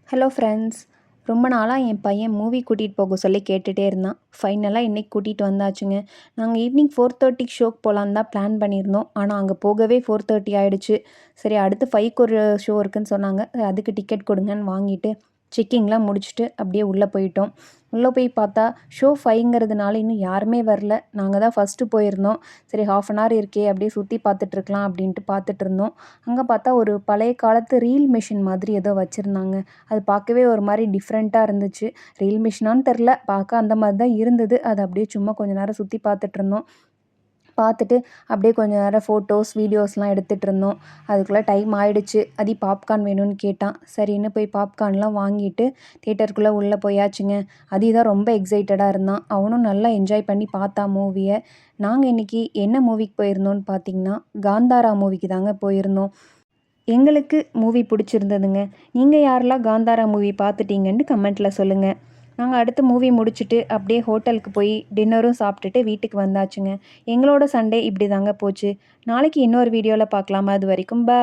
Hello friends. ரொம்ப நாளாக என் பையன் மூவி கூட்டிகிட்டு போக சொல்லி கேட்டுகிட்டே இருந்தான். ஃபைனலாக இன்றைக்கி கூட்டிகிட்டு வந்தாச்சுங்க. நாங்கள் ஈவினிங் 4:30 ஷோக்கு போகலான்னு தான் பிளான் பண்ணியிருந்தோம். ஆனால் அங்கே போகவே 4:30 ஆகிடுச்சு. சரி, அடுத்து 5க்கு ஒரு ஷோ இருக்குதுன்னு சொன்னாங்க. அதுக்கு டிக்கெட் கொடுங்கன்னு வாங்கிட்டு செக்கிங்லாம் முடிச்சுட்டு அப்படியே உள்ளே போயிட்டோம். உள்ளே போய் பார்த்தா ஷோ 5ங்கிறதுனால இன்னும் யாருமே வரல. நாங்கள் தான் ஃபஸ்ட்டு போயிருந்தோம். சரி, 1/2 இருக்கே, அப்படியே சுற்றி பார்த்துட்ருக்கலாம் அப்படின்ட்டு பார்த்துட்டு இருந்தோம். அங்கே பார்த்தா ஒரு பழைய காலத்து ரீல் மிஷின் மாதிரி ஏதோ வச்சுருந்தாங்க. அது பார்க்கவே ஒரு மாதிரி டிஃப்ரெண்ட்டாக இருந்துச்சு. ரீல் மிஷினான்னு தெரில, பார்க்க அந்த மாதிரி தான் இருந்தது. அது அப்படியே சும்மா கொஞ்ச நேரம் சுற்றி பார்த்துட்ருந்தோம். பார்த்துட்டு அப்படியே கொஞ்சம் நேரம் ஃபோட்டோஸ் வீடியோஸ்லாம் எடுத்துகிட்டு இருந்தோம். அதுக்குள்ளே டைம் ஆகிடுச்சு. பாப்கார்ன் வேணும்னு கேட்டான். சரின்னு போய் பாப்கார்ன்லாம் வாங்கிட்டு தியேட்டருக்குள்ளே உள்ளே போயாச்சுங்க. தான் ரொம்ப எக்ஸைட்டடாக இருந்தான். அவனும் நல்லா என்ஜாய் பண்ணி பார்த்தான் மூவியை. நாங்கள் இன்றைக்கி என்ன மூவிக்கு போயிருந்தோம்னு பார்த்தீங்கன்னா, காந்தாரா மூவிக்கு தாங்க போயிருந்தோம். எங்களுக்கு மூவி பிடிச்சிருந்ததுங்க. நீங்கள் யாரெல்லாம் காந்தாரா மூவி பார்த்துட்டீங்கன்னு கமெண்ட்டில் சொல்லுங்கள். நாங்கள் அடுத்து மூவி முடிச்சுட்டு அப்படியே ஹோட்டலுக்கு போய் டின்னரும் சாப்பிட்டுட்டு வீட்டுக்கு வந்தாச்சுங்க. எங்களோட சண்டே இப்படி தாங்க போச்சு. நாளைக்கு இன்னொரு வீடியோவில் பார்க்கலாம். அது வரைக்கும் பாய்.